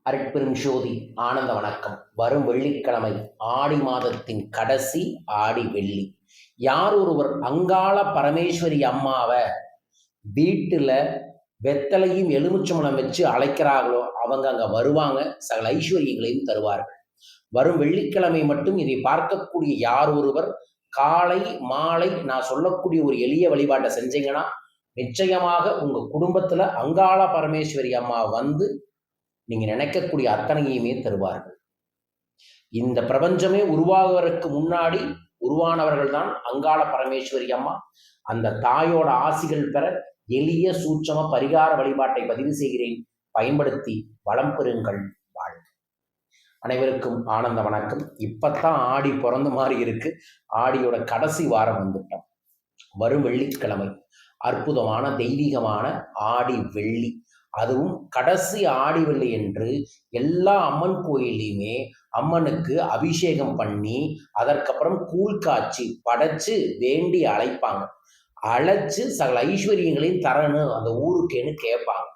அருட்பெரும் ஜோதி ஆனந்த வணக்கம். வரும் வெள்ளிக்கிழமை ஆடி மாதத்தின் கடைசி ஆடி வெள்ளி. யார் ஒருவர் அங்காள பரமேஸ்வரி அம்மாவை வீட்டுல வெத்தலையும் எலுமிச்சம்பழம் வச்சு அழைக்கிறார்களோ அவங்க அங்க வருவாங்க, சகல ஐஸ்வர்யங்களையும் தருவார்கள். வரும் வெள்ளிக்கிழமை மட்டும் இதை பார்க்கக்கூடிய யார் ஒருவர் காலை மாலை நான் சொல்லக்கூடிய ஒரு எளிய வழிபாட்டை செஞ்சீங்கன்னா நிச்சயமாக உங்க குடும்பத்துல அங்காள பரமேஸ்வரி அம்மா வந்து நீங்க நினைக்கக்கூடிய அத்தனையுமே தருவார்கள். இந்த பிரபஞ்சமே உருவாகுவதற்கு முன்னாடி உருவானவர்கள் தான் அங்காள பரமேஸ்வரி அம்மா. அந்த தாயோட ஆசிகள் பெற எளிய சூட்சம பரிகார வழிபாட்டை பதிவு செய்கிறேன். பயன்படுத்தி வளம் பெறுங்கள். வாழ்க. அனைவருக்கும் ஆனந்த வணக்கம். இப்பத்தான் ஆடி பிறந்த மாதிரி இருக்கு. ஆடியோட கடைசி வாரம் வந்துட்டோம். வரும் வெள்ளிக்கிழமை அற்புதமான தெய்வீகமான ஆடி வெள்ளி, அதுவும் கடைசி ஆடி வெள்ளி என்று எல்லா அம்மன் கோயிலையுமே அம்மனுக்கு அபிஷேகம் பண்ணி அதற்கப்புறம் கூழ் காய்ச்சி படைச்சு வேண்டி அழைப்பாங்க. அழைச்சு சகல ஐஸ்வர்யங்களையும் தரணும் அந்த ஊருக்குன்னு கேட்பாங்க.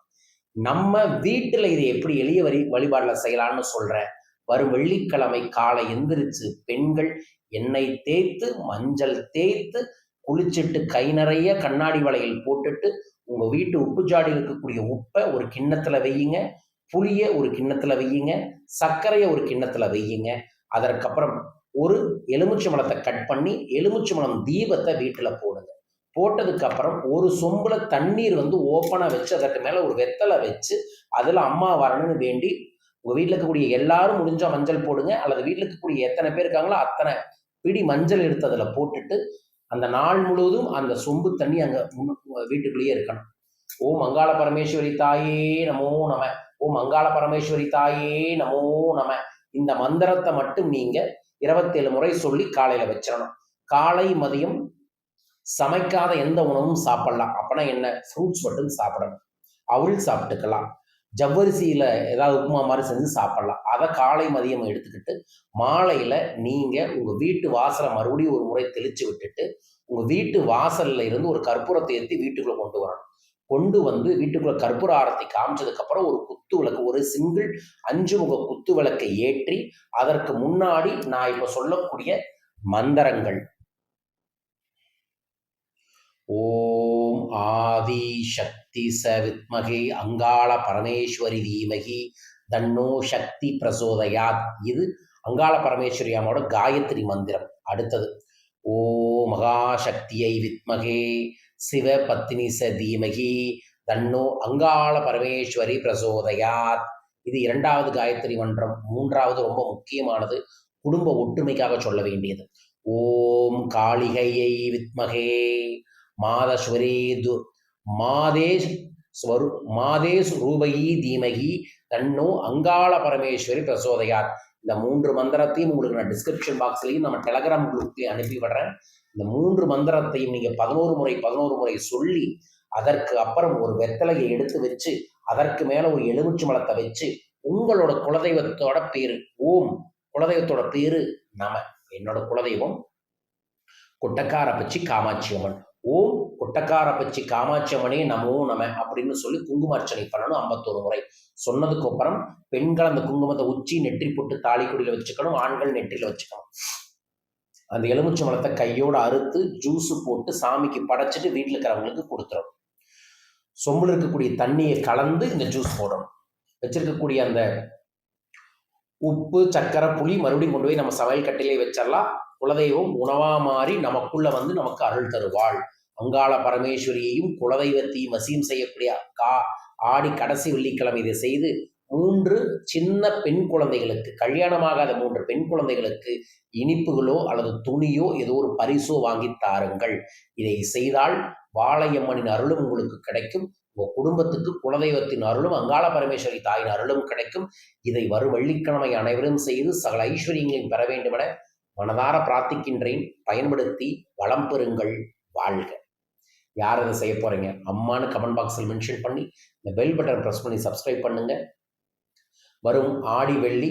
நம்ம வீட்டுல இதை எப்படி எளிய வழிபாடுல செய்யலாம்னு சொல்றேன். வரும் வெள்ளிக்கிழமை காலை எந்திரிச்சு பெண்கள் எண்ணெய் தேய்த்து மஞ்சள் தேய்த்து குளிச்சுட்டு கை நிறைய கண்ணாடி வளையல் போட்டுட்டு உங்க வீட்டு உப்பு ஜாடி இருக்கக்கூடிய உப்பை ஒரு கிண்ணத்துல வையுங்க, புளிய ஒரு கிண்ணத்துல வையுங்க, சர்க்கரையை ஒரு கிண்ணத்துல வையுங்க. அதற்கப்புறம் ஒரு எலுமிச்சம்பழத்தை கட் பண்ணி எலுமிச்சம்பழம் தீபத்தை வீட்டுல போடுங்க. போட்டதுக்கு அப்புறம் ஒரு சொம்புல தண்ணீர் ஓப்பனா வச்சு அதற்கு மேல ஒரு வெத்தலை வச்சு அதுல அம்மா வரணும்னு வேண்டி உங்க வீட்டுல இருக்கக்கூடிய எல்லாரும் முடிஞ்சா மஞ்சள் போடுங்க, அல்லது வீட்டுல இருக்கக்கூடிய எத்தனை பேர் இருக்காங்களோ அத்தனை பிடி மஞ்சள் எடுத்து அதுல போட்டுட்டு அந்த நாள் முழுவதும் அந்த சொம்பு தண்ணி அங்க வீட்டுக்குள்ளேயே இருக்கணும். ஓம் அங்காள பரமேஸ்வரி தாயே நமோ நம, ஓம் அங்காள பரமேஸ்வரி தாயே நமோ நம. இந்த மந்திரத்தை மட்டும் நீங்க 27 முறை சொல்லி காலையில வச்சிடணும். காலை மதியம் சமைக்காத எந்த உணவும் சாப்பிடலாம். அப்பனா என்ன, ஃப்ரூட்ஸ் மட்டும் சாப்பிடணும். அவள் சாப்பிட்டுக்கலாம். ஜவ்வரிசியில ஏதாவது உப்புமா மாதிரி செஞ்சு சாப்பிடலாம். அதை காலை மதியம் எடுத்துக்கிட்டு மாலையில நீங்க உங்க வீட்டு வாசலை மறுபடியும் ஒரு முறை தெளிச்சு விட்டுட்டு உங்க வீட்டு வாசல்ல இருந்து ஒரு கற்பூரத்தை ஏற்றி வீட்டுக்குள்ள கொண்டு வரணும். கொண்டு வந்து வீட்டுக்குள்ள கற்பூர ஆரத்தி காமிச்சதுக்கு அப்புறம் ஒரு குத்து விளக்கு, ஒரு சிங்கிள் 5 முக குத்து விளக்கை ஏற்றி அதற்கு முன்னாடி நான் இப்ப சொல்லக்கூடிய மந்திரங்கள் ஓம் ஆதி சக்தி ச வித்மகே அங்காள பரமேஸ்வரி தீமகி தன்னோ சக்தி பிரசோதயாத், இது அங்காள பரமேஸ்வரி அம்மாவோட காயத்ரி மந்திரம். அடுத்தது ஓ மகாசக்தியை வித்மகே சிவ பத்னி ச தீமகி தன்னோ அங்காள பரமேஸ்வரி பிரசோதயாத், இது 2வது காயத்ரி மந்திரம். 3வது ரொம்ப முக்கியமானது, குடும்ப ஒற்றுமைக்காக சொல்ல வேண்டியது. ஓம் காளிகையை வித்மகே மாதஸ்வரே மாதேஷ் ரூபயி தீமகி தன்னோ அங்காள பரமேஸ்வரி பிரசோதயாத். இந்த 3 மந்திரத்தையும் உங்களுக்கு நான் டிஸ்கிரிப்ஷன் பாக்ஸ்லையும் நம்ம டெலகிராம் குரூப்லையும் அனுப்பி விடுறேன். இந்த 3 மந்திரத்தையும் நீங்க 11 முறை சொல்லி அதற்கு அப்புறம் ஒரு வெத்தலையை எடுத்து வச்சு அதற்கு மேல ஒரு எலுமிச்சை மலத்தை வச்சு உங்களோட குலதெய்வத்தோட பேரு, ஓம் குலதெய்வத்தோட பேரு நம. என்னோட குலதெய்வம் கொட்டக்காரப்பச்சி காமாட்சி அம்மன். ஓம் கொட்டக்காரப்பச்சி காமாட்சி அம்மனே நமோ நம அப்படின்னு சொல்லி குங்குமார்ச்சனை பண்ணணும் 51 முறை. சொன்னதுக்கு அப்புறம் பெண்கள் அந்த குங்குமத்தை உச்சி நெற்றி போட்டு தாலி கொடியில வச்சுக்கணும், ஆண்கள் நெற்றியில வச்சுக்கணும். அந்த எலுமிச்சை மலத்தை கையோட அறுத்து ஜூஸ் போட்டு சாமிக்கு படைச்சிட்டு வீட்டில் இருக்கிறவங்களுக்கு கொடுத்துரும். சொம்புல இருக்கக்கூடிய தண்ணியை கலந்து இந்த ஜூஸ் போடணும். வச்சிருக்கக்கூடிய அந்த உப்பு சர்க்கரை புளி மறுபடியும் கொண்டு போய் நம்ம சமையல் கட்டிலே வச்சிடலாம். குலதெய்வம் உணவா மாறி நமக்குள்ள நமக்கு அருள் தருவாள். அங்காள பரமேஸ்வரியையும் குலதெய்வத்தையும் வசியம் செய்யக்கூடிய ஆடி கடைசி வெள்ளிக்கிழமை இதை செய்து 3 சின்ன பெண் குழந்தைகளுக்கு, கல்யாணமாகாத 3 பெண் குழந்தைகளுக்கு இனிப்புகளோ அல்லது துணியோ ஏதோ ஒரு பரிசோ வாங்கி தாருங்கள். இதை செய்தால் வாழையம்மனின் அருளும் உங்களுக்கு கிடைக்கும். உங்க குடும்பத்துக்கு குலதெய்வத்தின் அருளும் அங்காள பரமேஸ்வரி தாயின் அருளும் கிடைக்கும். இதை வரும் வெள்ளிக்கிழமை அனைவரும் செய்து சகல ஐஸ்வர்யங்களையும் பெற வேண்டும் என மனதார பிரார்த்திக்கின்றேன். பயன்படுத்தி வளம் பெறுங்கள். வாழ்க. யார் அதை செய்ய போறீங்க அம்மானு கமெண்ட் பாக்ஸில் மென்ஷன் பண்ணி இந்த பெல் பட்டன் ப்ரெஸ் பண்ணி சப்ஸ்கிரைப் பண்ணுங்க. வரும் ஆடி வெள்ளி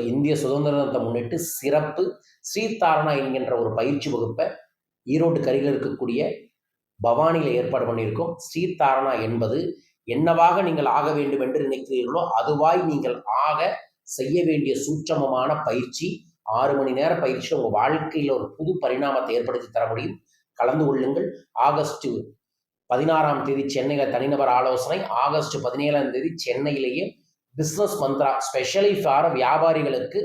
இந்திய சுதந்திர தினத்தை முன்னிட்டு சிறப்பு ஸ்ரீதாரணா என்கின்ற ஒரு பயிற்சி வகுப்பை ஈரோடு கரையில் இருக்கக்கூடிய பவானியில் ஏற்பாடு பண்ணியிருக்கோம். ஸ்ரீதாரணா என்பது என்னவாக நீங்கள் ஆக வேண்டும் என்று நினைக்கிறீர்களோ அதுவாய் நீங்கள் ஆக செய்ய வேண்டிய சூட்சமமான பயிற்சி 6 மணி நேர பயிற்சி உங்கள் வாழ்க்கையில் ஒரு புது பரிணாமத்தை ஏற்படுத்தி தர முடியும். கலந்து கொள்ளுங்கள். ஆகஸ்ட் 16ஆம் தேதி சென்னையில் தனிநபர் ஆலோசனை, ஆகஸ்ட் 17ஆம் தேதி சென்னையிலேயே பிஸ்னஸ் மந்த்ரா ஸ்பெஷலி ஃபார் வியாபாரிகளுக்கு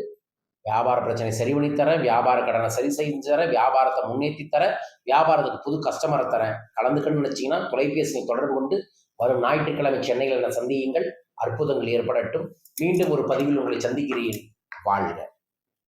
வியாபார பிரச்சனை சரி பண்ணி தர, வியாபார கடனை சரி செஞ்சு தர, வியாபாரத்தை முன்னேற்றி தர, வியாபாரத்துக்கு புது கஸ்டமரை தரேன். கலந்துக்கணும்னு நினச்சிங்கன்னா தொலைபேசியை தொடர்பு கொண்டு வரும் ஞாயிற்றுக்கிழமை சென்னையில் சந்தியுங்கள். அற்புதங்கள் ஏற்படட்டும். மீண்டும் ஒரு பதிவில் உங்களை சந்திக்கிறேன். வாழ்க.